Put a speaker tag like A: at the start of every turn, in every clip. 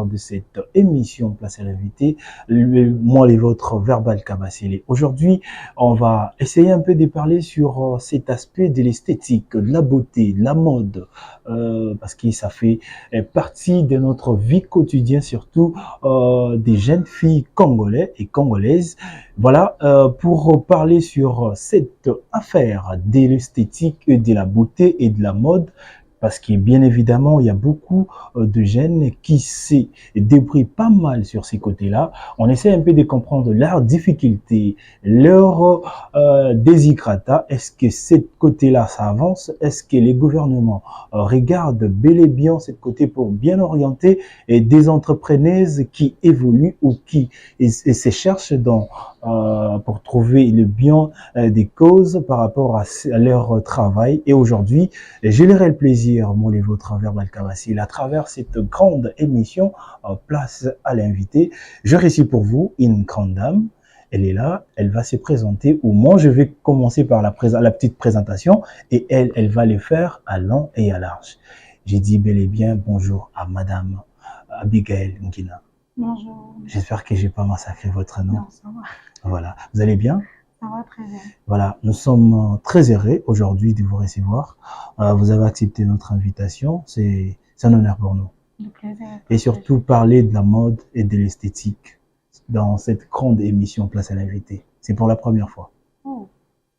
A: cadre de cette émission Place à l'invité, moi les vôtres, Verbal Kabasele. Aujourd'hui, on va essayer un peu de parler sur cet aspect de l'esthétique, de la beauté, de la mode, parce que ça fait partie de notre vie quotidienne, surtout des jeunes filles congolais et congolaises. Voilà, pour parler sur cette affaire de l'esthétique et de la beauté et de la mode, parce que bien évidemment, il y a beaucoup de jeunes qui se débrouillent pas mal sur ces côtés-là. On essaie un peu de comprendre leurs difficultés, leurs désigrata. Est-ce que ce côté-là, ça avance? Est-ce que les gouvernements regardent bel et bien ce côté pour bien orienter des entrepreneuses qui évoluent ou qui se cherchent dans pour trouver le bien des causes par rapport à leur travail. Et aujourd'hui, j'ai le réel plaisir, moi les vôtres, Verbal Kabasele, à travers cette grande émission Place à l'invité. Je récite pour vous une grande dame. Elle est là, elle va se présenter, ou moi je vais commencer par la petite présentation et elle va le faire à long et à large. J'ai dit bel et bien bonjour à Madame Abigail Ngina.
B: Bonjour.
A: J'espère que j'ai pas massacré votre nom.
B: Non, ça va.
A: Voilà. Vous allez bien?
B: Ça va très bien.
A: Voilà. Nous sommes très heureux aujourd'hui de vous recevoir. Vous avez accepté notre invitation. C'est un honneur pour nous.
B: Le plaisir.
A: Et surtout parler de la mode et de l'esthétique dans cette grande émission Place à l'invité. C'est pour la première fois.
B: Oh,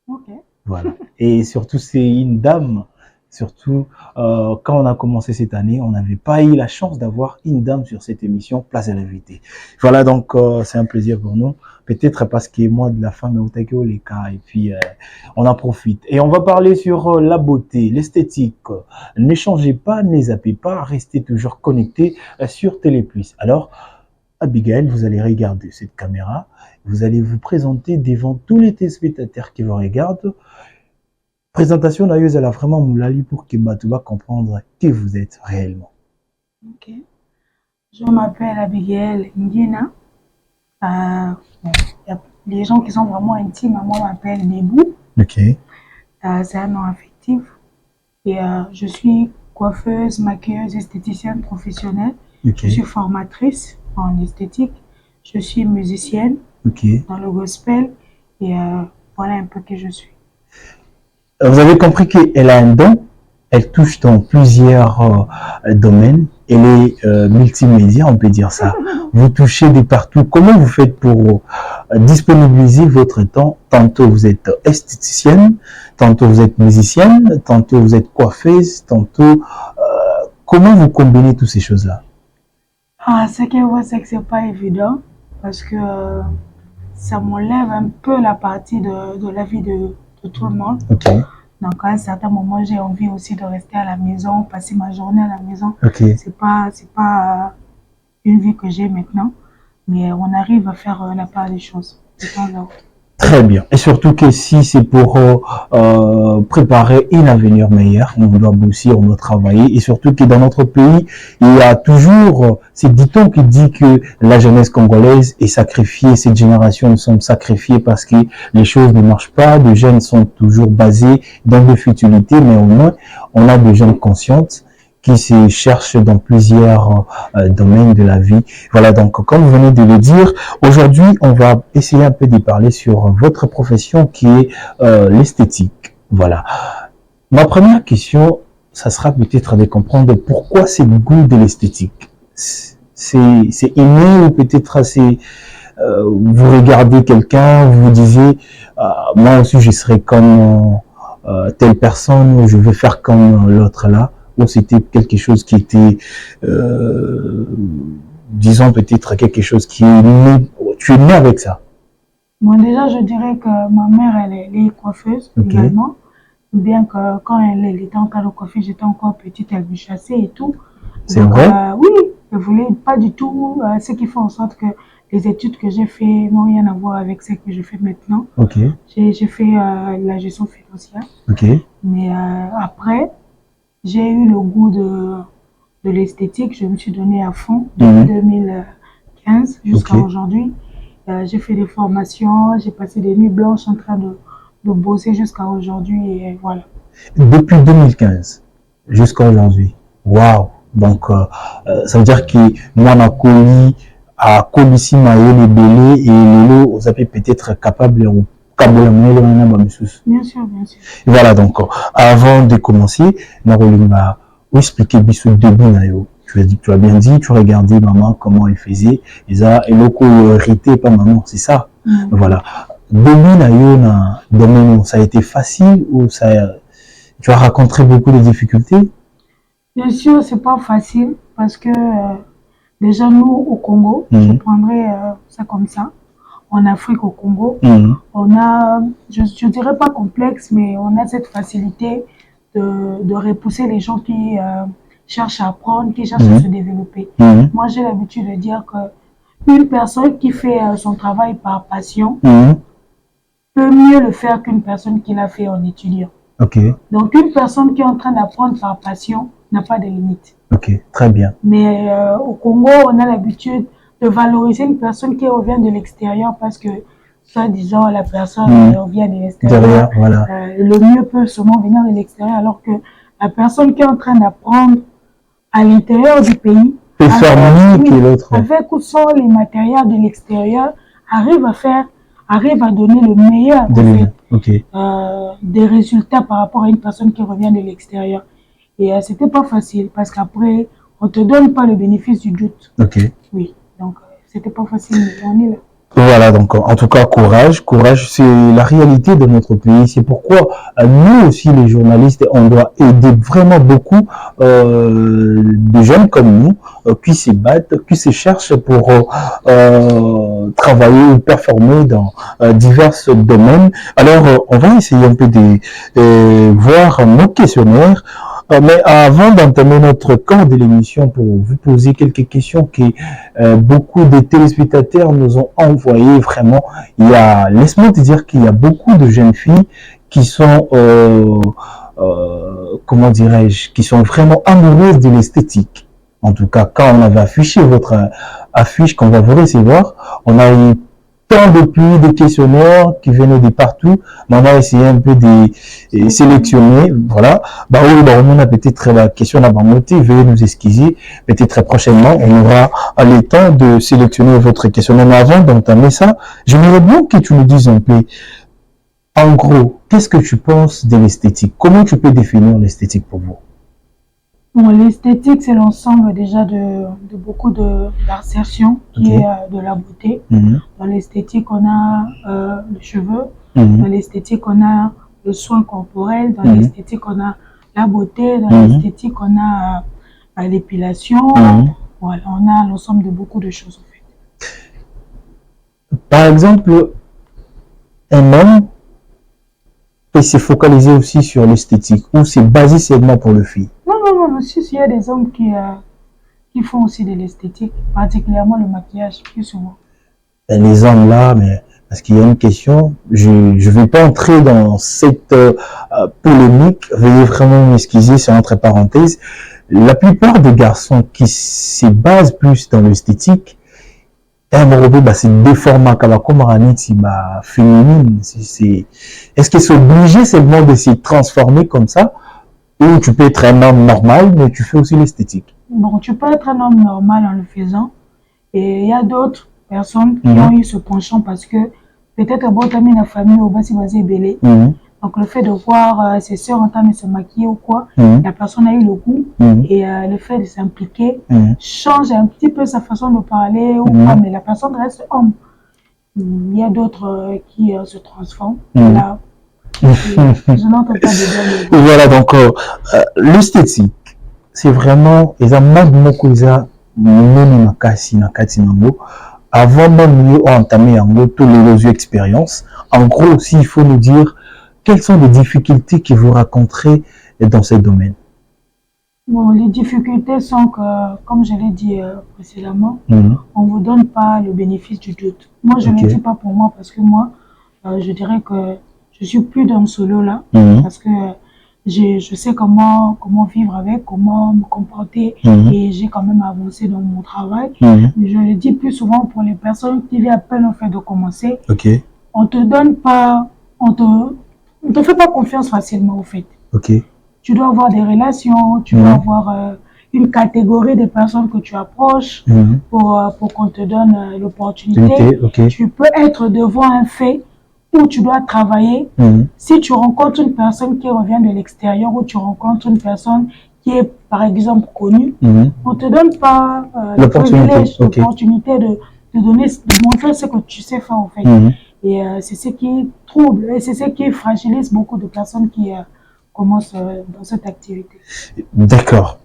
B: ok.
A: Voilà. Et surtout, c'est une dame. Surtout, quand on a commencé cette année, on n'avait pas eu la chance d'avoir une dame sur cette émission Place à l'invité. Voilà, donc c'est un plaisir pour nous. Peut-être parce que moi, de la femme, les cas, et puis on en profite. Et on va parler sur la beauté, l'esthétique. Ne changez pas, ne zappez pas, restez toujours connectés sur Téléplus. Alors, Abigail, vous allez regarder cette caméra, vous allez vous présenter devant tous les téléspectateurs qui vous regardent. Présentation d'ailleurs, elle a vraiment moulali pour que Batouba comprendre qui vous êtes réellement.
B: Ok. Je m'appelle Abigail Ngina. Y a les gens qui sont vraiment intimes, moi m'appelle Nebou.
A: Ok.
B: C'est un nom affectif. Et je suis coiffeuse, maquilleuse, esthéticienne professionnelle.
A: Ok.
B: Je suis formatrice en esthétique. Je suis musicienne dans le gospel. Et voilà un peu qui je suis.
A: Vous avez compris qu'elle a un don, elle touche dans plusieurs domaines, elle est multimédia, on peut dire ça. Vous touchez de partout. Comment vous faites pour disponibiliser votre temps? Tantôt vous êtes esthéticienne, tantôt vous êtes musicienne, tantôt vous êtes coiffeuse, tantôt... comment vous combinez toutes ces choses-là?
B: Ce que je vois, c'est que c'est pas évident parce que ça m'enlève un peu la partie de la vie de tout le monde.
A: Ok.
B: Donc à un certain moment, j'ai envie aussi de rester à la maison, passer ma journée à la maison.
A: Ok.
B: C'est pas une vie que j'ai maintenant, mais on arrive à faire la part des choses de temps en temps.
A: Très bien. Et surtout que si c'est pour préparer un avenir meilleur, on doit bosser, on doit travailler. Et surtout que dans notre pays, il y a toujours ces dictons qui dit que la jeunesse congolaise est sacrifiée, cette génération nous sommes sacrifiés parce que les choses ne marchent pas, les jeunes sont toujours basés dans des futilités, mais au moins on a des jeunes conscientes qui se cherchent dans plusieurs domaines de la vie. Voilà, donc comme vous venez de le dire, aujourd'hui on va essayer un peu de parler sur votre profession qui est l'esthétique. Voilà. Ma première question, ça sera peut-être de comprendre pourquoi c'est le goût de l'esthétique. C'est inné ou peut-être c'est vous regardez quelqu'un, vous vous disiez moi aussi je serai comme telle personne, ou je vais faire comme l'autre là. Ou c'était quelque chose qui était, disons peut-être quelque chose qui est né, tu es né avec ça?
B: Moi déjà, je dirais que ma mère, elle est coiffeuse également. Bien que quand elle était en train de coiffer, j'étais encore petite, elle me chassait et tout.
A: C'est vrai?
B: Oui, elle voulait pas du tout, ce qui fait en sorte que les études que j'ai fait n'ont rien à voir avec ce que je fais maintenant.
A: Ok.
B: J'ai fait la gestion financière.
A: Ok.
B: Mais après, j'ai eu le goût de l'esthétique, je me suis donnée à fond depuis 2015 jusqu'à aujourd'hui. J'ai fait des formations, j'ai passé des nuits blanches en train de bosser jusqu'à aujourd'hui et voilà.
A: Depuis 2015 jusqu'à aujourd'hui. Waouh! Donc, ça veut dire que moi, ma colis, à commissi maïe, les belés, et les lots, vous avez peut-être capable de
B: Bien sûr, bien sûr.
A: voilà, donc, avant de commencer, on va expliquer bisous debout, naïo. Tu as bien dit, tu regardais maman, comment elle faisait, et ça, et le coup, hérité, pas maman, c'est ça. Voilà. Debout, naïo, domaine, ça a été facile ou ça, tu as rencontré beaucoup de difficultés?
B: Bien sûr, c'est pas facile parce que déjà nous au Congo, je prendrais ça comme ça. En Afrique, au Congo, on a, je dirais pas complexe, mais on a cette facilité de repousser les gens qui cherchent à apprendre, qui cherchent à se développer. Moi, j'ai l'habitude de dire que une personne qui fait son travail par passion peut mieux le faire qu'une personne qui l'a fait en étudiant. Donc, une personne qui est en train d'apprendre par passion n'a pas de limite.
A: Très bien.
B: Mais au Congo, on a l'habitude de valoriser une personne qui revient de l'extérieur parce que, soi-disant, la personne revient de l'extérieur.
A: Voilà.
B: Le mieux peut seulement venir de l'extérieur, alors que la personne qui est en train d'apprendre à l'intérieur du pays, avec ou sans les matériels de l'extérieur, arrive à donner le meilleur des résultats par rapport à une personne qui revient de l'extérieur. Et c'était pas facile parce qu'après, on te donne pas le bénéfice du doute. Oui, donc c'était pas facile, mais on est là.
A: Voilà, donc en tout cas, courage. Courage, c'est la réalité de notre pays. C'est pourquoi nous aussi, les journalistes, on doit aider vraiment beaucoup de jeunes comme nous qui se battent, qui se cherchent pour travailler ou performer dans divers domaines. Alors, on va essayer un peu de voir nos questionnaires. Mais avant d'entamer notre corps de l'émission pour vous poser quelques questions que beaucoup de téléspectateurs nous ont envoyées, vraiment, laisse-moi te dire qu'il y a beaucoup de jeunes filles qui sont, comment dirais-je, qui sont vraiment amoureuses de l'esthétique. En tout cas, quand on avait affiché votre affiche qu'on va vous recevoir, on a eu tant depuis des questionnaires qui venaient de partout, mais on a essayé un peu de sélectionner, voilà. Bah oui, bah on a peut-être la question à monter, veuillez nous excuser, peut-être très prochainement, on aura le temps de sélectionner votre questionnaire. Mais avant d'entamer ça, j'aimerais bien que tu nous dises un peu, en gros, qu'est-ce que tu penses de l'esthétique? Comment tu peux définir l'esthétique pour vous?
B: Bon, l'esthétique, c'est l'ensemble déjà de beaucoup d'assertions qui est de la beauté. Dans l'esthétique, on a le cheveu. Dans l'esthétique, on a le soin corporel. Dans l'esthétique, on a la beauté. Dans l'esthétique, on a l'épilation. Voilà, on a l'ensemble de beaucoup de choses en fait.
A: Par exemple, un homme peut se focaliser aussi sur l'esthétique ou c'est basé seulement pour le fille?
B: Non, aussi, il y a des hommes qui font aussi de l'esthétique, particulièrement le maquillage, plus souvent.
A: Les hommes là, mais parce qu'il y a une question, je ne vais pas entrer dans cette polémique, veuillez vraiment m'excuser, c'est entre parenthèses. La plupart des garçons qui se basent plus dans l'esthétique, c'est des formats féminine. Est-ce qu'ils sont obligés seulement de se transformer comme ça? Ou tu peux être un homme normal, mais tu fais aussi l'esthétique?
B: Bon, tu peux être un homme normal en le faisant. Et il y a d'autres personnes qui ont eu ce penchant parce que peut-être bon, t'as mis la famille au bas si vas-y belé. Donc le fait de voir ses sœurs en train de se maquiller ou quoi, la personne a eu le goût et le fait de s'impliquer change un petit peu sa façon de parler ou pas, mais la personne reste homme. Il y a d'autres qui se transforment. Là, je n'entends pas de bien.
A: Voilà, donc l'esthétique, c'est vraiment, avant même de entamer tous les expériences. En gros, s'il faut nous dire quelles sont les difficultés que vous rencontrez dans ce domaine?
B: Bon, les difficultés sont que, comme je l'ai dit précédemment, on ne vous donne pas le bénéfice du doute. Moi, je ne le dis pas pour moi parce que moi, je dirais que je suis plus dans ce lot-là parce que je sais comment vivre avec, comment me comporter et j'ai quand même avancé dans mon travail. Mais je le dis plus souvent pour les personnes qui viennent à peine au fait de commencer. On te donne pas, on te fait pas confiance facilement au fait. Tu dois avoir des relations, tu dois avoir une catégorie de personnes que tu approches pour qu'on te donne l'opportunité. Tu peux être devant un fait où tu dois travailler. Si tu rencontres une personne qui revient de l'extérieur ou tu rencontres une personne qui est par exemple connue, on ne te donne pas le privilège, l'opportunité de montrer ce que tu sais faire en fait. Et c'est ce qui trouble et c'est ce qui fragilise beaucoup de personnes qui commencent dans cette activité.
A: D'accord.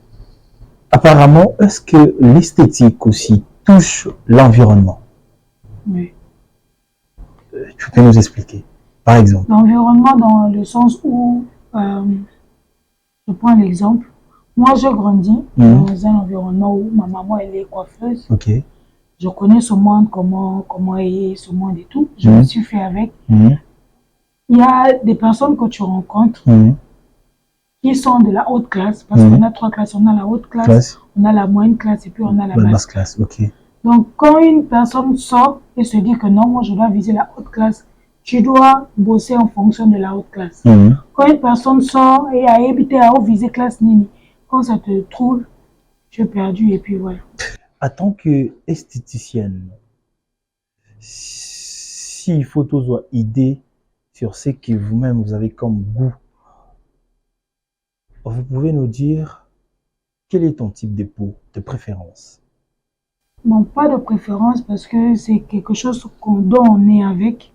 A: Apparemment, est-ce que l'esthétique aussi touche l'environnement?
B: Oui.
A: Tu peux nous expliquer, par exemple?
B: L'environnement dans le sens où, je prends l'exemple, moi j'ai grandi dans un environnement où ma maman elle est coiffeuse. Je connais ce monde, comment est ce monde et tout. Je me suis fait avec. Il y a des personnes que tu rencontres qui sont de la haute classe, parce qu'on a 3 classes. On a la haute classe, on a la moyenne classe et puis on a la basse classe. Donc, quand une personne sort et se dit que non, moi je dois viser la haute classe, tu dois bosser en fonction de la haute classe. Quand une personne sort et a habité à haut viser classe Nini, quand ça te trouble, tu es perdu et puis voilà.
A: En tant qu'esthéticienne, s'il faut toujours idée sur ce que vous-même vous avez comme goût, vous pouvez nous dire quel est ton type de peau de préférence?
B: Bon, pas de préférence parce que c'est quelque chose dont on est avec.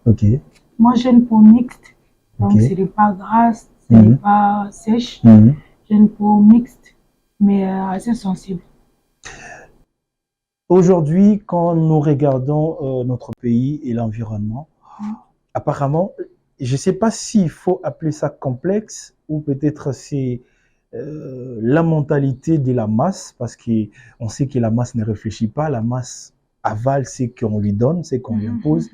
B: Moi, j'ai une peau mixte, donc ce n'est pas grasse, ce n'est pas sèche. J'ai une peau mixte, mais assez sensible.
A: Aujourd'hui, quand nous regardons notre pays et l'environnement, apparemment, je ne sais pas s'il faut appeler ça complexe ou peut-être c'est la mentalité de la masse, parce qu'on sait que la masse ne réfléchit pas, la masse avale ce qu'on lui donne, ce qu'on lui impose.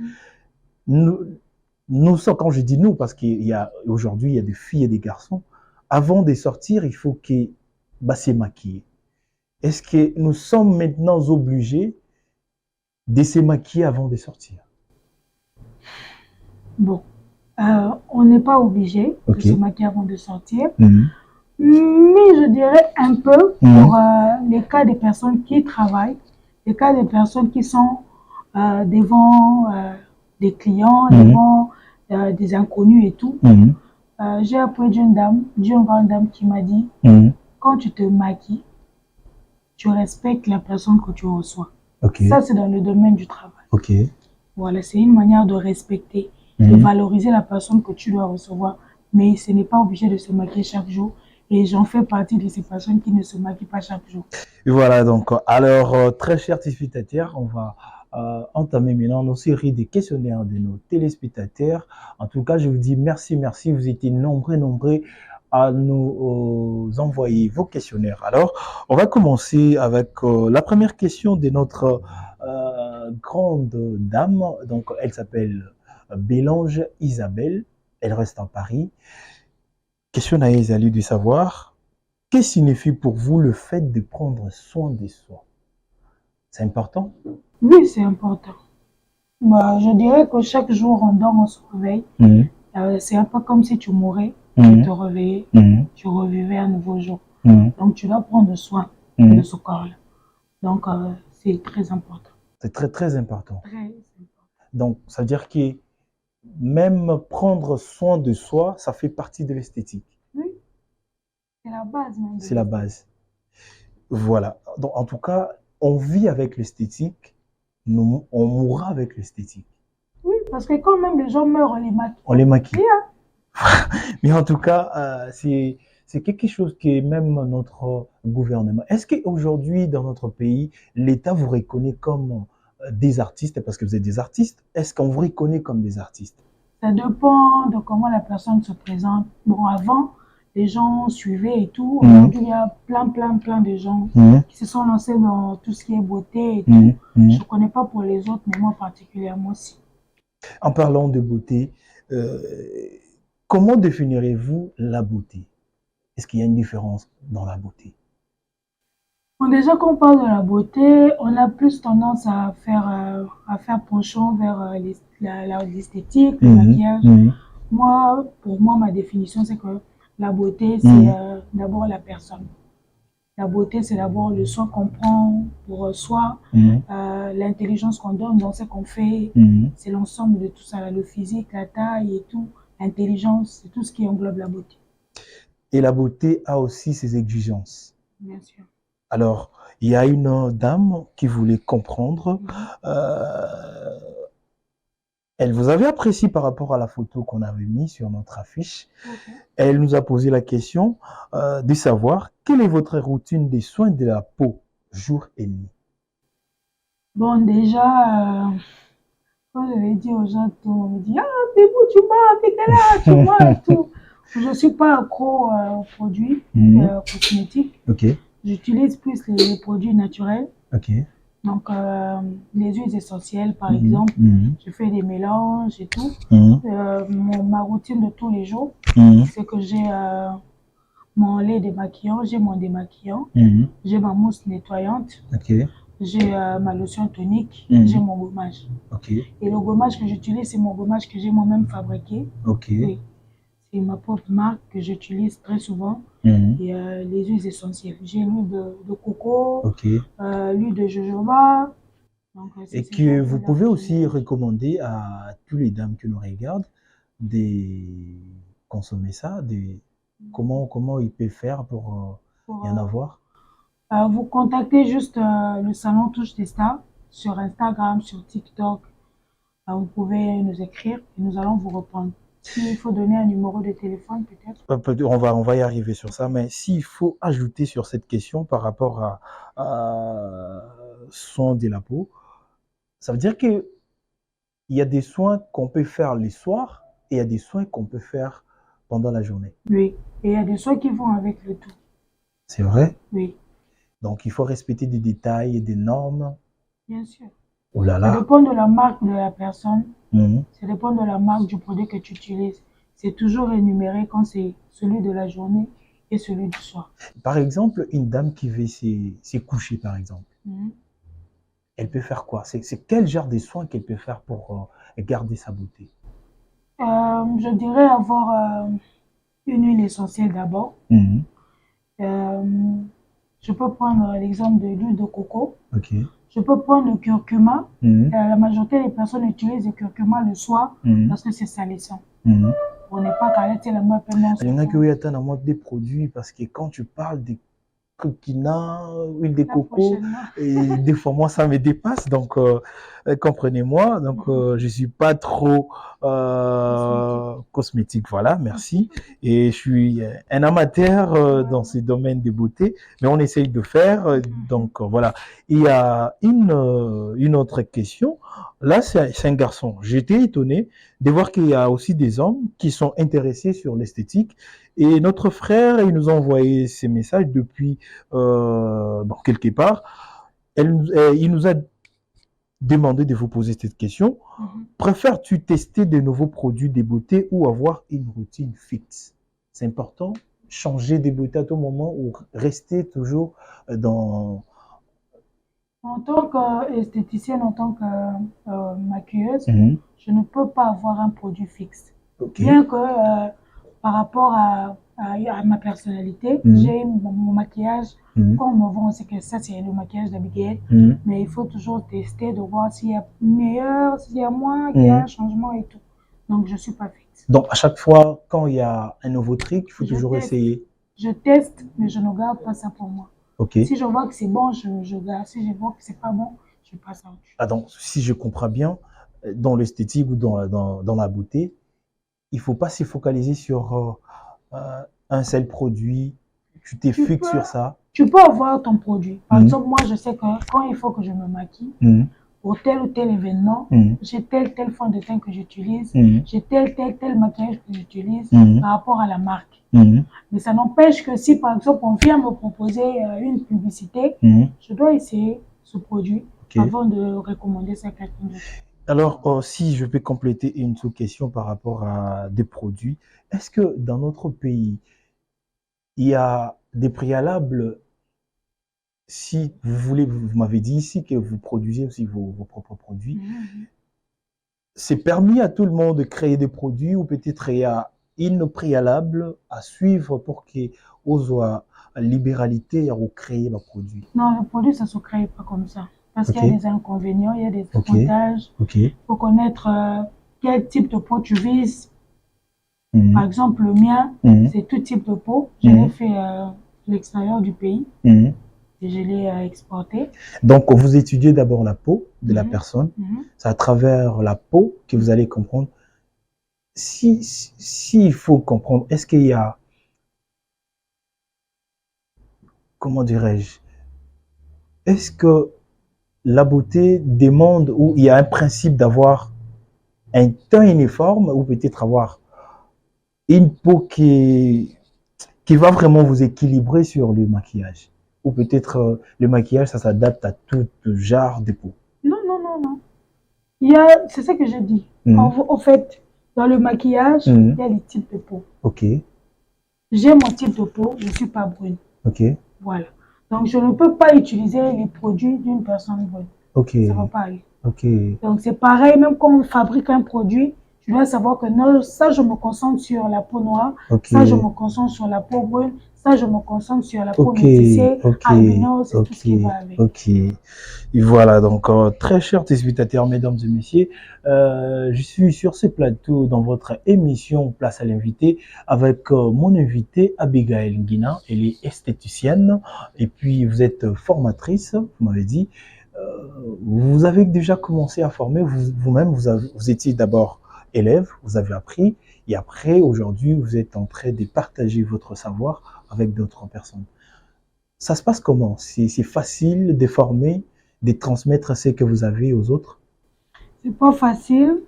A: Nous sommes, quand je dis nous, parce qu'aujourd'hui, il y a des filles et des garçons, avant de sortir, il faut qu'ils se maquillent. Est-ce que nous sommes maintenant obligés de se maquiller avant de sortir?
B: Bon, on n'est pas obligé de se maquiller avant de sortir. Mais je dirais un peu pour les cas des personnes qui travaillent, les cas des personnes qui sont devant des clients, devant des inconnus et tout. J'ai appris d'une grande dame qui m'a dit, quand tu te maquilles, tu respectes la personne que tu reçois. Ça, c'est dans le domaine du travail. Voilà, c'est une manière de respecter, de valoriser la personne que tu dois recevoir. Mais ce n'est pas obligé de se maquiller chaque jour. Et j'en fais partie de ces personnes qui ne se maquillent pas chaque jour.
A: Et voilà, donc, alors, très chers téléspectateurs, on va entamer maintenant nos séries de questionnaires de nos téléspectateurs. En tout cas, je vous dis merci. Vous étiez nombreux à nous envoyer vos questionnaires. Alors, on va commencer avec la première question de notre grande dame. Donc, elle s'appelle Bélange Isabelle. Elle reste en Paris. Question à Isalie de savoir, que signifie pour vous le fait de prendre soin de soi? C'est important?
B: Oui, c'est important. Bah, je dirais que chaque jour, on dort, on se réveille. C'est un peu comme si tu mourais, tu te réveillais, tu revivais un nouveau jour. Donc, tu dois prendre soin de ce corps-là. Donc, c'est très important.
A: C'est très important.
B: Très important.
A: Donc, ça veut dire que même prendre soin de soi, ça fait partie de l'esthétique.
B: Oui, c'est la base même.
A: C'est la base. Voilà. Donc, en tout cas, on vit avec l'esthétique, on mourra avec l'esthétique.
B: Oui, parce que quand même les gens meurent, on les maquille.
A: On les maquille. Mais en tout cas, c'est quelque chose qui est même notre gouvernement. Est-ce qu'aujourd'hui, dans notre pays, l'État vous reconnaît comme des artistes, parce que vous êtes des artistes? Est-ce qu'on vous reconnaît comme des artistes?
B: Ça dépend de comment la personne se présente. Bon, avant, les gens suivaient et tout. Aujourd'hui, il y a plein de gens qui se sont lancés dans tout ce qui est beauté et tout. Je ne connais pas pour les autres, mais moi particulièrement aussi.
A: En parlant de beauté, comment définirez-vous la beauté? Est-ce qu'il y a une différence dans la beauté?
B: Bon, déjà, quand on parle de la beauté, on a plus tendance à faire penchant vers l'esthétique, le maquillage. Pour moi, ma définition, c'est que la beauté, c'est d'abord la personne. La beauté, c'est d'abord le soin qu'on prend pour soi, l'intelligence qu'on donne dans ce qu'on fait. C'est l'ensemble de tout ça, là, le physique, la taille et tout, l'intelligence, c'est tout ce qui englobe la beauté.
A: Et la beauté a aussi ses exigences.
B: Bien sûr.
A: Alors, il y a une dame qui voulait comprendre. Elle vous avait apprécié par rapport à la photo qu'on avait mise sur notre affiche. Elle nous a posé la question de savoir quelle est votre routine des soins de la peau, jour et nuit.
B: Bon, déjà, quand je l'ai dit aux gens, tout le monde me dit, ah, t'es beau, tu m'as, t'es là, tu m'as, tout. Je ne suis pas accro aux produits cosmétiques.
A: Ok.
B: J'utilise plus les produits naturels.
A: Ok.
B: Donc, les huiles essentielles, par exemple, je fais des mélanges et tout. Ma routine de tous les jours, c'est que j'ai mon lait démaquillant, j'ai mon démaquillant, j'ai ma mousse nettoyante, j'ai ma lotion tonique, j'ai mon gommage. Et le gommage que j'utilise, c'est mon gommage que j'ai moi-même fabriqué. Oui. C'est ma propre marque que j'utilise très souvent. Et les huiles essentielles. J'ai l'huile de coco, l'huile de jojoba. Donc,
A: et que vous pouvez aussi recommander à tous les dames qui nous regardent de consommer ça, comment ils peuvent faire pour y en avoir.
B: Vous contactez juste le salon Touche des Stars sur Instagram, sur TikTok. Vous pouvez nous écrire et nous allons vous répondre. S'il faut donner un numéro de téléphone, peut-être.
A: On va y arriver sur ça, mais s'il faut ajouter sur cette question par rapport à soins de la peau, ça veut dire que il y a des soins qu'on peut faire les soirs et il y a des soins qu'on peut faire pendant la journée.
B: Oui, et il y a des soins qui vont avec le tout.
A: C'est vrai?
B: Oui.
A: Donc, il faut respecter des détails et des normes.
B: Bien sûr.
A: Oh là là.
B: Ça dépend de la marque de la personne. Ça dépend de la marque du produit que tu utilises. C'est toujours énuméré quand c'est celui de la journée et celui du soir.
A: Par exemple, une dame qui veut se coucher, par exemple, elle peut faire quoi? C'est quel genre de soins qu'elle peut faire pour garder sa beauté?
B: Je dirais avoir une huile essentielle d'abord. Je peux prendre l'exemple de l'huile de coco. Je peux prendre le curcuma. La majorité des personnes utilisent le curcuma le soir parce que c'est salissant. On n'est pas carré, la main peine.
A: Il y en a qui attendent des produits parce que quand tu parles des coquina, huile de coco, et des fois moi ça me dépasse, donc comprenez-moi, donc je suis pas trop cosmétique, voilà, merci, et je suis un amateur dans ces domaines de beauté, mais on essaye de faire, donc voilà. Il y a une autre question, là c'est un garçon, j'étais étonné de voir qu'il y a aussi des hommes qui sont intéressés sur l'esthétique. Et notre frère, il nous a envoyé ces messages depuis quelque part. Il nous a demandé de vous poser cette question. Préfères-tu tester de nouveaux produits de beauté ou avoir une routine fixe? C'est important, changer de beauté à tout moment ou rester toujours dans...
B: En tant qu'esthéticienne, en tant que maquilleuse, je ne peux pas avoir un produit fixe. Bien que par rapport à ma personnalité, j'ai mon maquillage. Quand on me voit, on sait que ça, c'est le maquillage d'Abigail. Mais il faut toujours tester, de voir s'il y a meilleur, s'il y a moins, qu'il y a un changement et tout. Donc, je ne suis pas fixe.
A: Donc, à chaque fois, quand il y a un nouveau truc, il faut toujours essayer.
B: Je teste, mais je ne garde pas ça pour moi.
A: Okay.
B: Si je vois que c'est bon, je garde. Si je vois que c'est pas bon, je passe à autre chose.
A: Ah, donc, si je comprends bien, dans l'esthétique ou dans la beauté, il ne faut pas se focaliser sur un seul produit. Tu t'es fixe sur ça.
B: Tu peux avoir ton produit. Par exemple, moi, je sais que quand il faut que je me maquille, pour tel ou tel événement, j'ai tel fond de teint que j'utilise, j'ai tel maquillage que j'utilise par rapport à la marque. Mais ça n'empêche que si, par exemple, on vient me proposer une publicité, je dois essayer ce produit avant de recommander ça à quelqu'un d'autre.
A: Alors, si je peux compléter une sous-question par rapport à des produits, est-ce que dans notre pays, il y a des préalables, si vous voulez, vous m'avez dit ici que vous produisez aussi vos propres produits, c'est permis à tout le monde de créer des produits ou peut-être il y a une préalable à suivre pour qu'on soit libéralité à créer le produit?
B: Non, le produit, ça ne se crée pas comme ça. Parce qu'il y a des inconvénients, il y a des avantages. Il faut connaître quel type de peau tu vises. Par exemple, le mien, c'est tout type de peau. Je l'ai fait à l'extérieur du pays et je l'ai exporté.
A: Donc, vous étudiez d'abord la peau de la personne. C'est à travers la peau que vous allez comprendre. Il faut comprendre, est-ce qu'il y a, comment dirais-je, est-ce que la beauté demande, ou il y a un principe d'avoir un teint uniforme, ou peut-être avoir une peau qui va vraiment vous équilibrer sur le maquillage? Ou peut-être le maquillage, ça s'adapte à tout genre de peau?
B: Non. C'est ça que j'ai dit. En fait, dans le maquillage, il y a les types de peau. J'ai mon type de peau, je ne suis pas brune. Voilà. Donc, je ne peux pas utiliser les produits d'une personne brune. Ça ne va pas aller. Donc, c'est pareil, même quand on fabrique un produit, je dois savoir que non, ça, je me concentre sur la peau noire, ça, je me concentre sur la peau brune, ça, je me concentre sur la peau métissée, albinos et tout ce qui va avec.
A: Et voilà, donc, très chers téléspectateurs, mesdames et messieurs, je suis sur ce plateau dans votre émission Place à l'invité avec mon invité Abigail Nguina. Elle est esthéticienne et puis vous êtes formatrice, vous m'avez dit. Vous avez déjà commencé à former vous-même, vous étiez d'abord élève, vous avez appris, et après, aujourd'hui, vous êtes en train de partager votre savoir avec d'autres personnes. Ça se passe comment? C'est facile de former, de transmettre ce que vous avez aux autres?
B: C'est pas facile.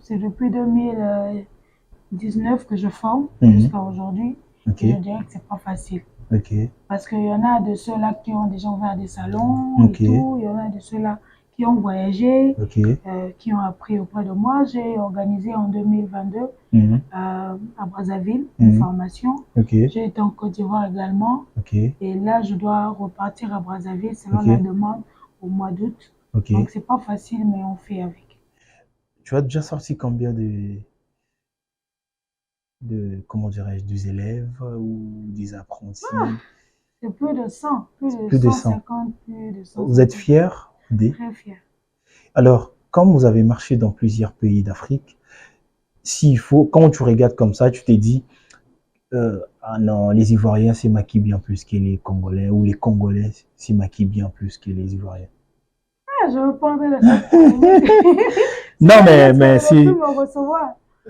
B: C'est depuis 2019 que je forme jusqu'à aujourd'hui. Je dirais que c'est pas facile. Parce qu'il y en a de ceux-là qui ont déjà ouvert des salons et tout. Il y en a de ceux-là qui ont voyagé, qui ont appris auprès de moi. J'ai organisé en 2022 à Brazzaville une formation. J'ai été en Côte d'Ivoire également. Et là, je dois repartir à Brazzaville selon la demande au mois d'août. Donc, c'est pas facile, mais on fait avec.
A: Tu as déjà sorti combien comment dirais-je, des élèves ou des apprentis?
B: C'est plus de 100, plus de 150, plus de 100.
A: Vous êtes fiers
B: Très fiers.
A: Alors, comme vous avez marché dans plusieurs pays d'Afrique, quand tu regardes comme ça, tu te dis, ah non, les Ivoiriens se maquillent bien plus que les Congolais, ou les Congolais se maquillent bien plus que les Ivoiriens.
B: Je veux parler de ça.
A: Non, mais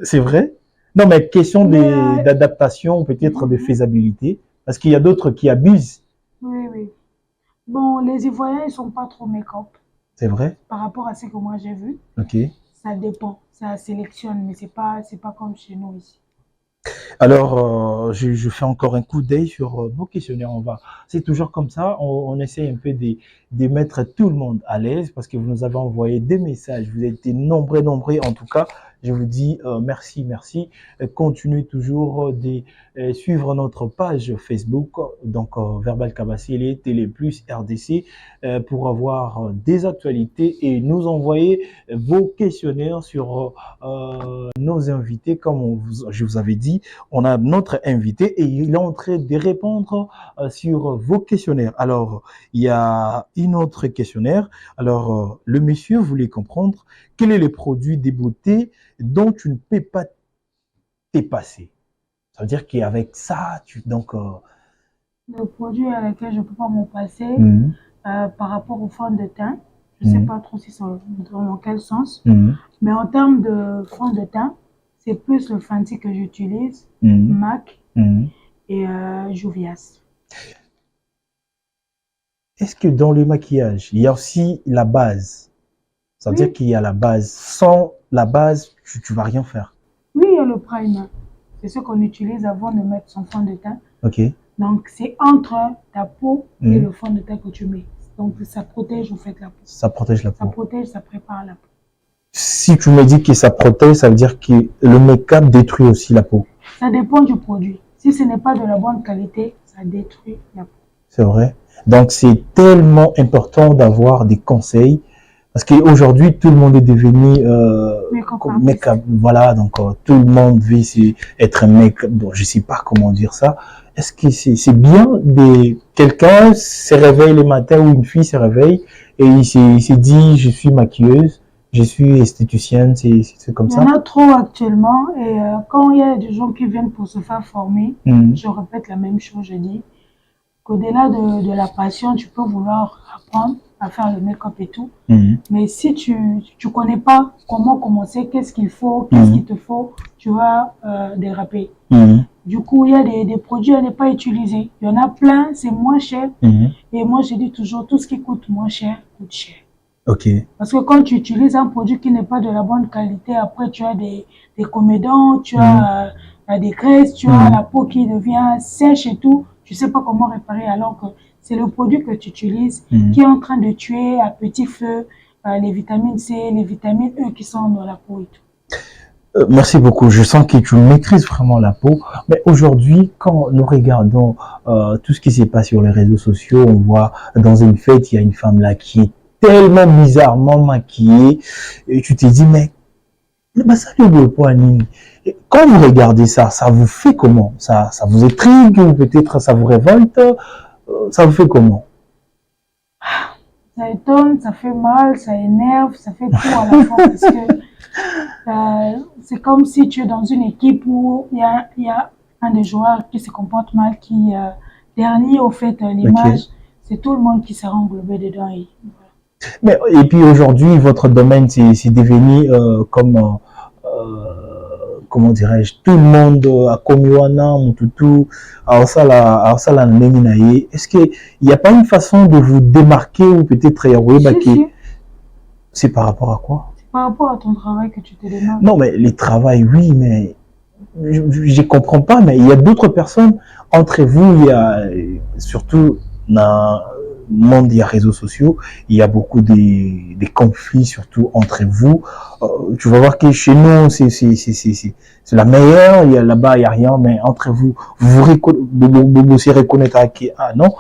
A: c'est vrai? Non, mais question d'adaptation, peut-être de faisabilité, parce qu'il y a d'autres qui abusent.
B: Oui. Bon, les Ivoiriens, ils ne sont pas trop make-up.
A: C'est vrai?
B: Par rapport à ce que moi j'ai vu. Ça dépend, ça sélectionne, mais c'est pas comme chez nous ici.
A: Alors, je fais encore un coup d'œil sur nos questionnaires. C'est toujours comme ça. On essaie un peu de mettre tout le monde à l'aise parce que vous nous avez envoyé des messages. Vous avez été nombreux. En tout cas, je vous dis merci. Continuez toujours de suivre notre page Facebook, donc Verbal Kabassilé, Télé Plus RDC, pour avoir des actualités et nous envoyer vos questionnaires sur nos invités. Comme je vous avais dit, on a notre invité et il est en train de répondre sur vos questionnaires. Alors, il y a une autre questionnaire. Alors, le monsieur voulait comprendre quel est le produit de beauté dont tu ne peux pas te passer. Ça veut dire qu'avec ça,
B: le produit avec lequel je ne peux pas m'en passer, par rapport au fond de teint, je ne sais pas trop si c'est dans quel sens, mais en termes de fond de teint, c'est plus le Fenty que j'utilise, MAC et Juvias.
A: Est-ce que dans le maquillage, il y a aussi la base? Ça veut dire qu'il y a la base. Sans la base, tu ne vas rien faire.
B: Oui, il y a le primer. C'est ce qu'on utilise avant de mettre son fond de teint. Donc, c'est entre ta peau et le fond de teint que tu mets. Donc, ça protège en fait la peau.
A: Ça protège la peau.
B: Ça protège, ça prépare la peau.
A: Si tu me dis que ça protège, ça veut dire que le make-up détruit aussi la peau.
B: Ça dépend du produit. Si ce n'est pas de la bonne qualité, ça détruit la peau.
A: C'est vrai. Donc, c'est tellement important d'avoir des conseils Parce qu'aujourd'hui, tout le monde est devenu
B: make-up.
A: Voilà, donc tout le monde veut être un make-up. Bon, je sais pas comment dire ça. Est-ce que c'est bien de quelqu'un se réveille le matin ou une fille se réveille et il se dit je suis maquilleuse, je suis esthéticienne, c'est comme ça?
B: Il y en a trop actuellement et quand il y a des gens qui viennent pour se faire former, je répète la même chose, je dis qu'au-delà de la passion, tu peux vouloir apprendre à faire le make-up et tout. Mais si tu connais pas comment commencer, qu'est-ce qu'il faut, qu'est-ce qu'il te faut, tu vas déraper. Du coup, il y a des produits à ne pas utiliser. Il y en a plein, c'est moins cher. Et moi, je dis toujours, tout ce qui coûte moins cher, coûte cher.
A: Ok.
B: Parce que quand tu utilises un produit qui n'est pas de la bonne qualité, après, tu as des comédons, tu as des graisses, tu as la peau qui devient sèche et tout. Tu sais pas comment réparer alors que c'est le produit que tu utilises qui est en train de tuer à petit feu les vitamines C, les vitamines E qui sont dans la peau et tout.
A: Merci beaucoup. Je sens que tu maîtrises vraiment la peau. Mais aujourd'hui, quand nous regardons tout ce qui se passe sur les réseaux sociaux, on voit dans une fête, il y a une femme là qui est tellement bizarrement maquillée. Et tu te dis, mais ça lui veut pas, Nini. Quand vous regardez ça, ça vous fait comment? Ça vous intrigue ou peut-être ça vous révolte? Ça vous fait comment?
B: Ça étonne, ça fait mal, ça énerve, ça fait tout à la fois parce que c'est comme si tu es dans une équipe où il y a un des joueurs qui se comporte mal, qui dernier au fait l'image, c'est tout le monde qui sera englobé dedans. Et
A: puis aujourd'hui, votre domaine c'est devenu comme comment dirais-je, tout le monde a Komiwana, Mututu, Aosala Neminaye. Est-ce qu'il n'y a pas une façon de vous démarquer ou peut-être c'est par rapport à quoi?
B: Par rapport à ton travail que tu te demandes.
A: Non, mais les travails, oui, mais je ne comprends pas, mais il y a d'autres personnes entre vous, il y a surtout dans le monde des réseaux sociaux, il y a beaucoup des conflits, surtout entre vous. Tu vas voir que chez nous, c'est la meilleure, il y a là-bas, il n'y a rien, mais entre vous, vous aussi reconnaître ah non,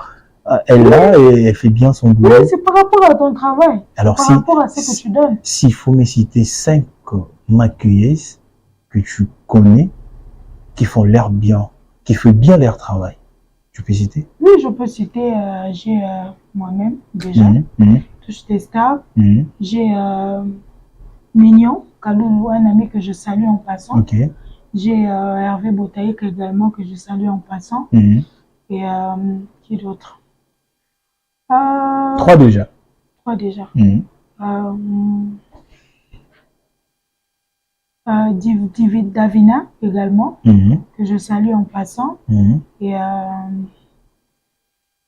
A: elle là et elle fait bien son boulot.
B: Oui, c'est par rapport à ton travail.
A: Alors
B: par rapport à ce que tu donnes.
A: S'il faut me citer 5 maquilleuses que tu connais qui font l'air bien, qui font bien leur travail, tu peux citer?
B: Oui, je peux citer. J'ai moi-même déjà Touche tes stars. J'ai Mignon, Kalou, un ami que je salue en passant. J'ai Hervé Botaïque également que je salue en passant. Et qui d'autre?
A: 3 déjà.
B: 3 déjà. David Davina également, que je salue en passant. Et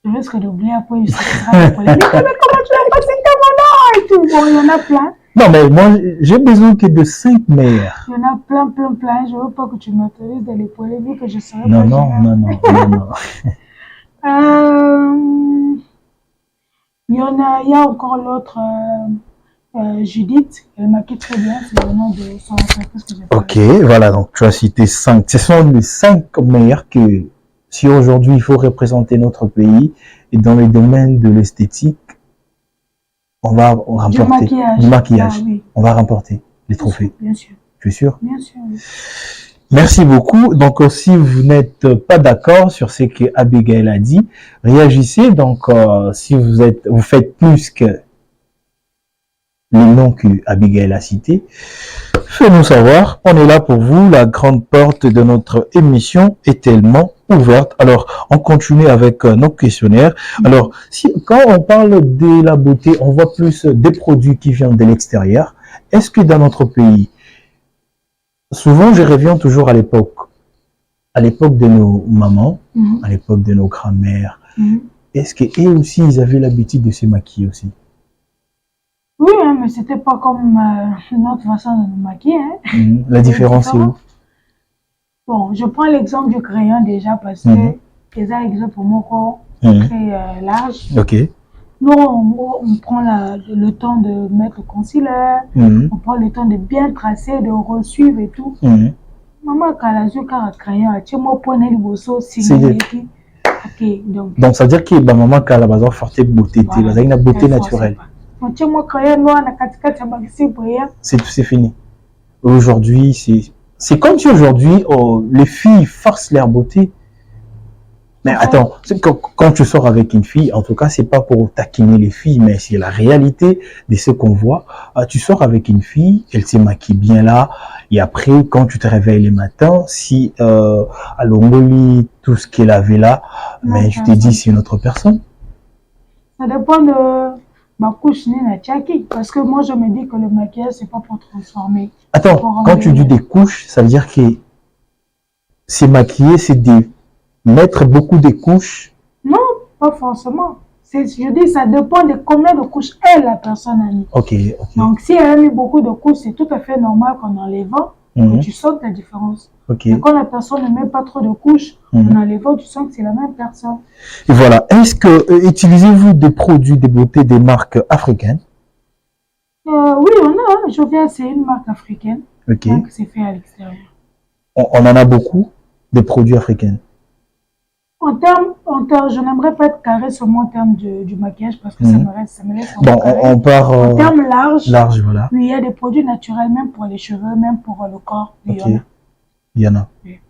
B: je risque d'oublier après, il sera polémique. Mais comment tu as passé mon nom et tout? Bon, il y en a plein.
A: Non, mais moi, j'ai besoin que de 5 meilleurs.
B: Il y en a plein. Je ne veux pas que tu m'autorises dans les polémiques que je serai pas.
A: Non.
B: Il y a encore l'autre Judith, elle maquille très bien, c'est le nom de son entreprise que j'ai fait.
A: Ok, voilà, donc tu as cité 5. Ce sont les 5 meilleurs que, si aujourd'hui il faut représenter notre pays et dans le domaine de l'esthétique, on va remporter du maquillage. Ah, oui. On va remporter les trophées.
B: Bien sûr.
A: Tu es sûr?
B: Bien sûr. Oui.
A: Merci beaucoup. Donc, si vous n'êtes pas d'accord sur ce que Abigail a dit, réagissez. Donc, si vous faites plus que les noms que Abigail a cités, faites-nous savoir. On est là pour vous. La grande porte de notre émission est tellement ouverte. Alors, on continue avec nos questionnaires. Alors, quand on parle de la beauté, on voit plus des produits qui viennent de l'extérieur. Est-ce que dans notre pays, souvent je reviens toujours à l'époque de nos mamans, à l'époque de nos grands-mères, est-ce qu'eux aussi, ils avaient l'habitude de se maquiller aussi?
B: Oui, hein, mais c'était pas comme notre façon de nous maquiller. Hein.
A: La différence c'est où?
B: Bon, je prends l'exemple du crayon déjà parce que c'est un exemple pour moi très large.
A: Ok.
B: Nous, on prend le temps de mettre le concealer, on prend le temps de bien tracer, de re-suivre et tout. Maman, quand elle a vu un crayon, tu m'as poigné le bosso,
A: donc ça veut dire que maman, quand elle a besoin de forte beauté, elle a une beauté naturelle. C'est fini. Aujourd'hui, c'est comme si aujourd'hui, les filles forcent leur beauté. Mais attends, quand tu sors avec une fille, en tout cas, c'est pas pour taquiner les filles, mais c'est la réalité de ce qu'on voit. Tu sors avec une fille, elle se maquille bien là, et après, quand tu te réveilles le matin, si à l'ongoli, tout ce qu'elle avait là, mais je te dis, c'est une autre personne.
B: Ça dépend de ma couche parce que moi, je me dis que le maquillage, c'est pas pour transformer.
A: Attends, quand tu dis des couches, ça veut dire que c'est maquillé, c'est des mettre beaucoup de couches?
B: Non, pas forcément. Je dis, ça dépend de combien de couches la personne a mis.
A: Ok.
B: Donc, si elle a mis beaucoup de couches, c'est tout à fait normal qu'en enlevant, que tu sens la différence. Mais quand la personne ne met pas trop de couches, en enlevant, tu sens que c'est la même personne.
A: Et voilà. Est-ce que utilisez-vous des produits de beauté des marques africaines?
B: Oui, on a. Jovial, c'est une marque africaine. Donc, c'est fait à l'extérieur.
A: On en a beaucoup, des produits africains.
B: En termes, je n'aimerais pas être carré seulement en termes du maquillage parce que ça me laisse
A: bon, on part
B: en termes large,
A: voilà.
B: Oui, il y a des produits naturels, même pour les cheveux, même pour le corps. Oui,
A: il y en a.
B: Oui.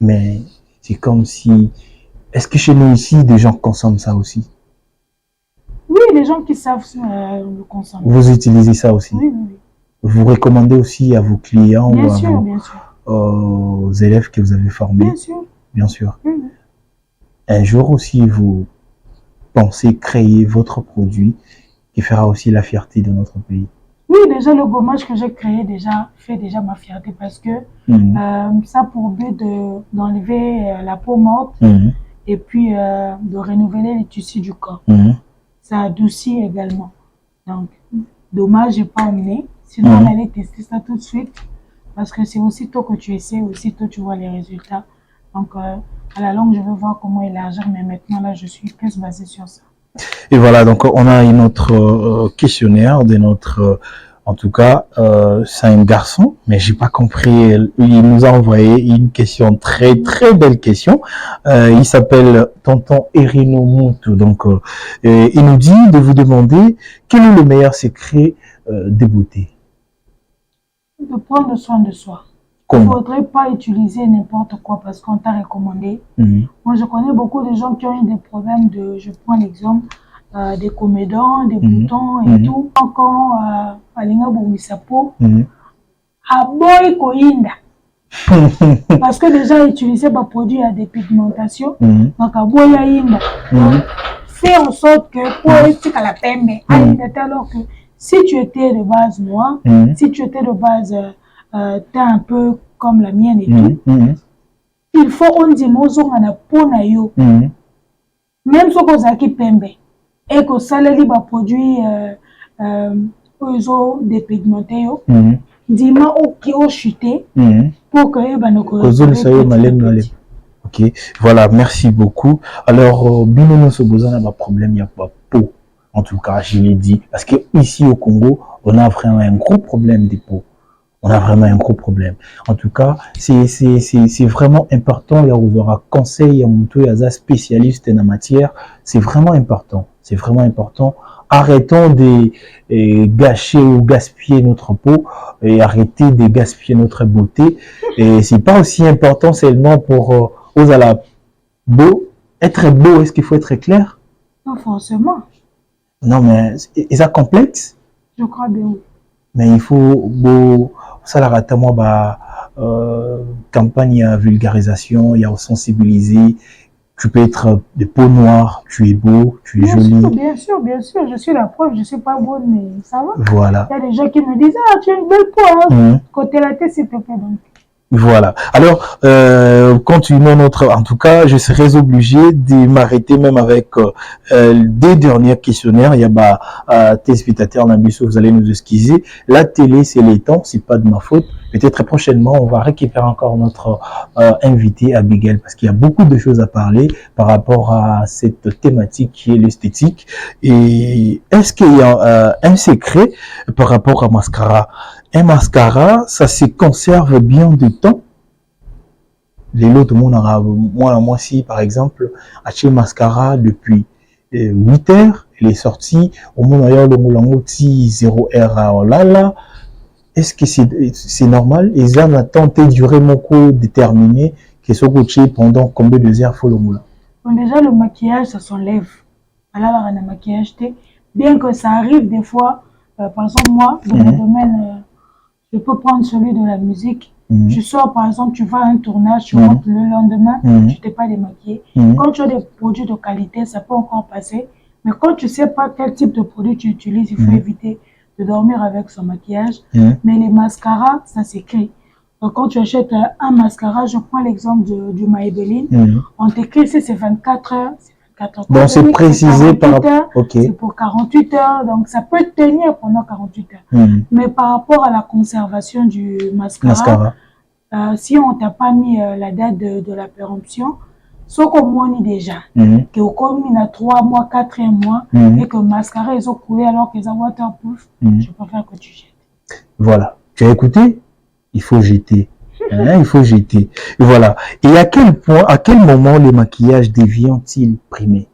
A: Mais c'est comme si... Est-ce que chez nous ici, des gens consomment ça aussi?
B: Oui, les gens qui savent le consommer.
A: Vous utilisez ça aussi?
B: Oui.
A: Vous recommandez aussi à vos clients
B: bien
A: ou à
B: sûr.
A: aux élèves que vous avez formés? Bien sûr. Un jour aussi, vous pensez créer votre produit qui fera aussi la fierté de notre pays?
B: Oui, déjà le gommage que j'ai créé fait ma fierté parce que ça a pour but d'enlever la peau morte et puis de renouveler les tissus du corps. Ça adoucit également. Donc, dommage, j'ai pas emmené. Sinon, on allait tester ça tout de suite parce que c'est aussitôt que tu essaies, aussitôt tu vois les résultats. Donc, à la longue, je veux voir comment élargir, mais maintenant, là, je suis plus basée sur ça.
A: Et voilà, donc on a une autre questionnaire de notre... en tout cas, c'est un garçon, mais j'ai pas compris. Il nous a envoyé une question, très belle question. Il s'appelle Tonton Erino Moutou. Donc, il nous dit de vous demander quel est le meilleur secret de beauté?
B: De prendre soin de soi. Il ne faudrait pas utiliser n'importe quoi parce qu'on t'a recommandé. Moi, je connais beaucoup de gens qui ont eu des problèmes je prends l'exemple, des comédons, des boutons et tout. Quand Alinga Boumisapo, Aboy Koinda. Parce que déjà, utiliser des produits à dépigmentation, donc Aboy Aïnda. Fais en sorte que pour être à la pembe, alors que si tu étais de base noire, si tu étais de base t'es un peu comme la mienne et tout, il faut on dit mozo à la peau na yo. Même si on a qui pembe et que ça les produits ils ont dépigmenté yo, dis-moi qui ont chuté pour que
A: Ok, voilà, merci beaucoup. Alors, Binono Soboza n'a pas de problème, il n'y a pas de peau. En tout cas, je l'ai dit. Parce que ici au Congo, on a vraiment un gros problème de peau. On a vraiment un gros problème. En tout cas, c'est vraiment important. Il y aura conseil, il y a un spécialiste en la matière. C'est vraiment important. C'est vraiment important. Arrêtons de gâcher ou gaspiller notre peau et arrêtez de gaspiller notre beauté. Et c'est pas aussi important seulement pour aux à la beau. Être beau, est-ce qu'il faut être clair?
B: Non, forcément.
A: Non, mais est ça complexe?
B: Je crois bien.
A: Mais il faut beau. Ça la rate moi campagne à vulgarisation, il y a sensibiliser. Tu peux être de peau noire, tu es beau, tu es joli.
B: Bien sûr, je suis la preuve, je suis pas bonne, mais ça va.
A: Voilà.
B: Il y a des gens qui me disent tu as une belle peau, hein. Côté la tête, s'il te plaît donc.
A: Voilà. Alors, continuons en tout cas, je serais obligé de m'arrêter même avec des derniers questionnaires. Il y a téléspectateurs, vous allez nous excuser. La télé, c'est les temps, c'est pas de ma faute. Peut-être prochainement, on va récupérer encore notre invité Abigail parce qu'il y a beaucoup de choses à parler par rapport à cette thématique qui est l'esthétique. Et est-ce qu'il y a un secret par rapport à mascara? Un mascara, ça se conserve bien du temps. Les lots, moi, si, par exemple, acheté mascara depuis 8 heures, il est sorti, au moins d'ailleurs le Moulango 0R à Olala. Est-ce que c'est normal? Et ça a tenté de durer mon cours déterminé, qui sont coachés pendant combien de heures faut le moulin?
B: Bon, déjà, le maquillage, ça s'enlève. Alors, on a un maquillage, bien que ça arrive des fois, par exemple, moi, dans le domaine, je peux prendre celui de la musique. Je sors, par exemple, tu vas à un tournage, tu rentres le lendemain, tu t'es pas démaquillé. Quand tu as des produits de qualité, ça peut encore passer. Mais quand tu sais pas quel type de produit tu utilises, il faut éviter de dormir avec son maquillage. Mais les mascaras, ça s'écrit. Donc, quand tu achètes un mascara, je prends l'exemple du Maybelline, on t'écrit si c'est 24 heures.
A: Donc, c'est précisé par rapport.
B: C'est pour 48 heures, donc ça peut tenir pendant 48 heures. Mais par rapport à la conservation du mascara, si on t'a pas mis la date de la péremption, ce qu'on monte déjà, que au commune à 3 mois, 4 mois, et que le mascara, ils ont coulé alors qu'ils ont waterproof, je préfère que tu jettes.
A: Voilà. Tu as écouté? Il faut jeter. Il faut jeter. Voilà. Et à quel point, à quel moment le maquillage devient-il primé?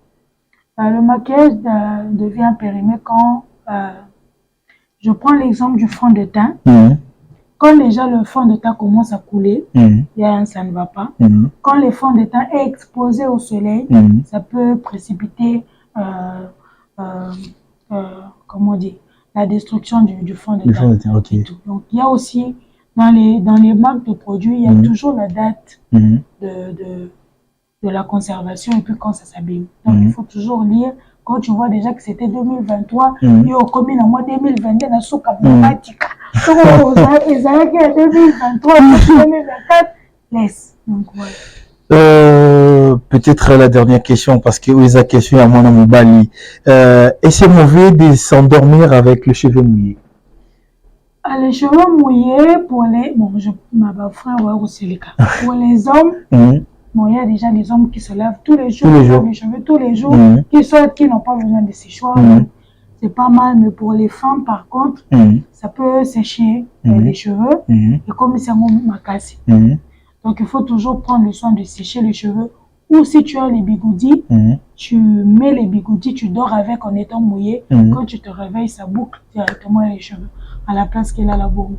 B: Le maquillage devient périmé quand je prends l'exemple du fond de teint. Quand déjà le fond de teint commence à couler, ça ne va pas. Quand le fond de teint est exposé au soleil, ça peut précipiter, comment on dit, la destruction du fond de teint. Donc il y a aussi dans les marques de produits, il y a toujours la date de la conservation et puis quand ça s'abîme. Donc il faut toujours lire. Quand tu vois déjà que c'était 2023, il y a comme en mois 2022, il y a sous Kabomatika. Ils allaient à 2023, 2024, laisse. Donc voilà.
A: Peut-être la dernière question, parce que la question à mon ami Bali. Et c'est mauvais de s'endormir avec le cheveu mouillé?
B: Les cheveux mouillés, pour les... Bon, ma frère, ouais, aussi les cas. Pour les hommes, bon, il y a déjà des hommes qui se lavent tous les jours, les cheveux tous les jours, qui n'ont pas besoin de séchoir. C'est pas mal, mais pour les femmes, par contre, ça peut sécher les cheveux, et comme c'est un macassi. Donc, il faut toujours prendre le soin de sécher les cheveux. Ou si tu as les bigoudis, tu mets les bigoudis, tu dors avec en étant mouillé. Quand tu te réveilles, ça boucle directement les cheveux à la place qu'il a la bourre.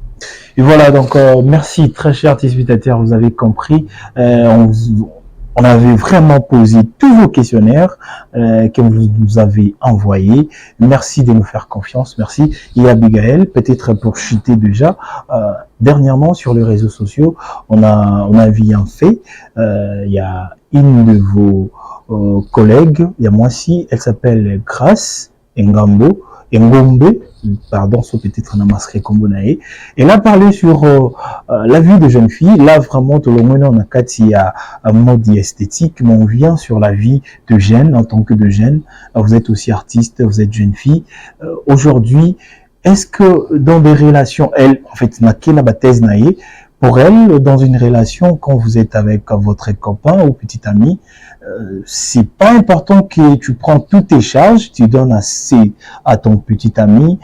A: Et voilà, donc merci très chers téléspectateurs, vous avez compris. On avait vraiment posé tous vos questionnaires que vous nous avez envoyés. Merci de nous faire confiance, merci. Et Abigail, peut-être pour chuter déjà, dernièrement sur les réseaux sociaux, on a vu un fait. Il y a une de vos collègues, il y a moi aussi, elle s'appelle Grace Ngombe, pardon, c'est peut-être un masqué comme vous avez. Elle a parlé sur la vie de jeune fille. Là, vraiment, tout le monde en a il y a un mode esthétique, mais on vient sur la vie de jeune, en tant que de jeune. Vous êtes aussi artiste, vous êtes jeune fille. Aujourd'hui, est-ce que dans des relations, elle, en fait, pour elle, dans une relation, quand vous êtes avec votre copain ou petit ami, c'est pas important que tu prends toutes tes charges, tu donnes assez à ton petit ami.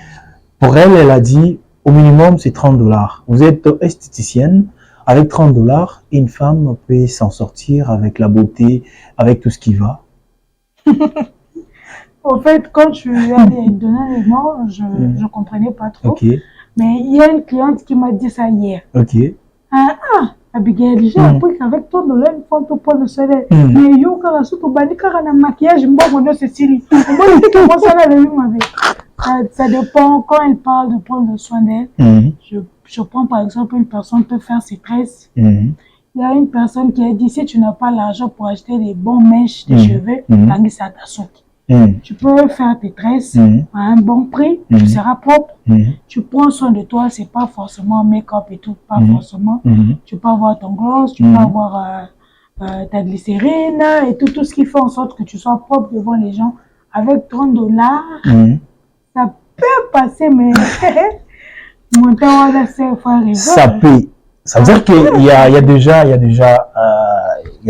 A: Pour elle, elle a dit, au minimum, c'est 30 $. Vous êtes esthéticienne, avec 30 $, une femme peut s'en sortir avec la beauté, avec tout ce qui va.
B: En fait, quand tu as donné les noms, je comprenais pas trop. Mais il y a une cliente qui m'a dit ça hier. Abigail, j'ai appris qu'avec toi, nous une femme peut prendre le soleil. Mais yo, quand on a un maquillage, je me dis Cécilie. Ça dépend quand elle parle de prendre soin d'elle. Je prends par exemple une personne peut faire ses tresses. Il y a une personne qui a dit si tu n'as pas l'argent pour acheter des bons mèches de cheveux, c'est à ta sorte. Tu peux faire tes tresses à un bon prix, tu seras propre. Tu prends soin de toi, c'est pas forcément make-up et tout, pas forcément. Tu peux avoir ton gloss, tu peux avoir ta glycérine et tout ce qui fait en sorte que tu sois propre devant les gens. Avec 30 $, ça peut passer, mais mon temps là, c'est
A: ça peut. Ça veut dire qu'il y a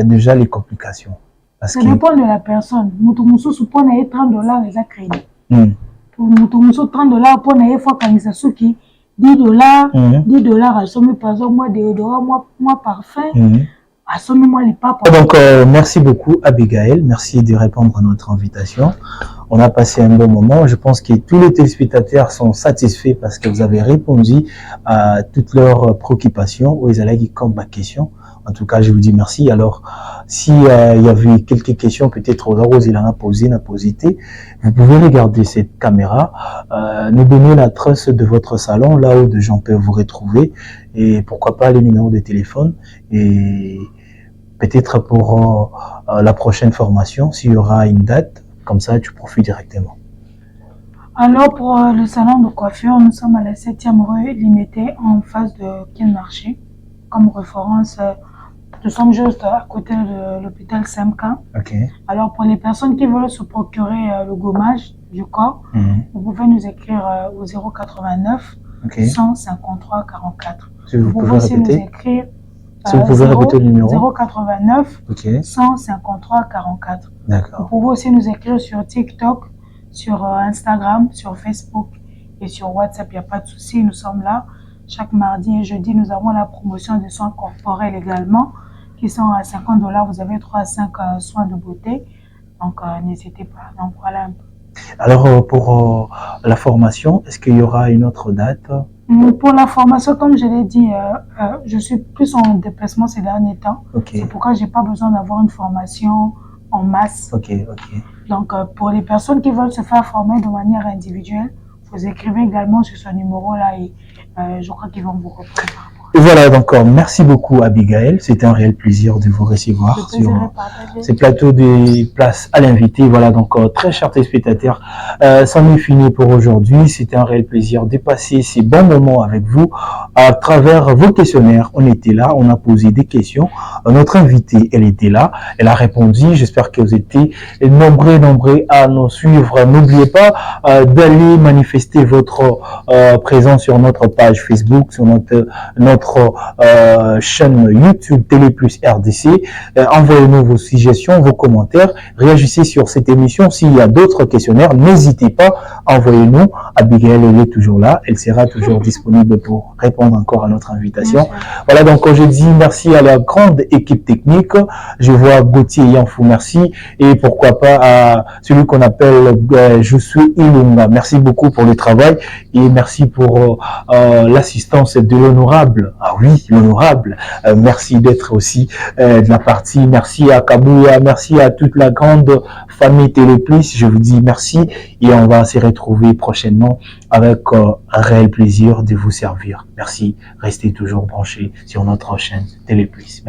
A: déjà les complications.
B: Ça dépend de la personne. Mutumusou supone à 30 $, les a crédits. Pour Mutumusou 30 $ pour n'aller fois quand ils sont qui 10 $, 10 $ à somme par exemple moi déodorant, moi parfum, à somme moi les papas.
A: Donc merci beaucoup Abigail, merci de répondre à notre invitation. On a passé un bon moment. Je pense que tous les téléspectateurs sont satisfaits parce que vous avez répondu à toutes leurs préoccupations ou ils allaient comme ma question. En tout cas, je vous dis merci. Alors, si il y avait quelques questions, peut-être Rose il en a posé, vous pouvez regarder cette caméra, nous donner l'adresse de votre salon, là où de gens peuvent vous retrouver, et pourquoi pas les numéros de téléphone, et peut-être pour la prochaine formation, s'il y aura une date, comme ça tu profites directement.
B: Alors, pour le salon de coiffure, nous sommes à la 7e rue Limété, en face de Ken Marché. Comme référence, nous sommes juste à côté de l'hôpital Semka.
A: Okay.
B: Alors, pour les personnes qui veulent se procurer le gommage du corps, vous pouvez nous écrire au 089 153 44.
A: Si vous pouvez
B: aussi
A: répéter.
B: Nous écrire
A: si vous pouvez répéter le numéro.
B: 089 153 44.
A: D'accord.
B: Vous pouvez aussi nous écrire sur TikTok, sur Instagram, sur Facebook et sur WhatsApp. Il n'y a pas de souci, nous sommes là. Chaque mardi et jeudi, nous avons la promotion des soins corporels également, qui sont à $50. Vous avez 3 à 5 soins de beauté. Donc, n'hésitez pas. Donc, voilà un peu.
A: Alors, pour la formation, est-ce qu'il y aura une autre date?
B: Pour la formation, comme je l'ai dit, je suis plus en déplacement ces derniers temps.
A: Okay.
B: C'est pourquoi je n'ai pas besoin d'avoir une formation en masse. Donc, pour les personnes qui veulent se faire former de manière individuelle, vous écrivez également sur ce numéro-là et je crois qu'ils vont vous reprendre.
A: Et voilà, donc merci beaucoup Abigail, c'était un réel plaisir de vous recevoir sur ce plateau des places à l'invité. Voilà, donc très chers téléspectateurs, c'en est fini pour aujourd'hui. C'était un réel plaisir de passer ces bons moments avec vous à travers vos questionnaires. On était là, on a posé des questions. Notre invitée, elle était là, elle a répondu. J'espère que vous étiez nombreux à nous suivre. N'oubliez pas d'aller manifester votre présence sur notre page Facebook, sur notre chaîne YouTube Télé Plus RDC. Envoyez-nous vos suggestions, vos commentaires, réagissez sur cette émission. S'il y a d'autres questionnaires, n'hésitez pas, envoyez-nous. Abigail, elle est toujours là, elle sera toujours disponible pour répondre encore à notre invitation. Voilà, donc je dis merci à la grande équipe technique. Je vois Gauthier Yanfou, merci, et pourquoi pas à celui qu'on appelle Je suis Ilunga. Merci beaucoup pour le travail et merci pour l'assistance de l'honorable. Ah oui, l'honorable. Merci d'être aussi de la partie. Merci à Kabouya, merci à toute la grande famille Téléplus. Je vous dis merci et on va se retrouver prochainement avec un réel plaisir de vous servir. Merci. Restez toujours branchés sur notre chaîne Téléplus.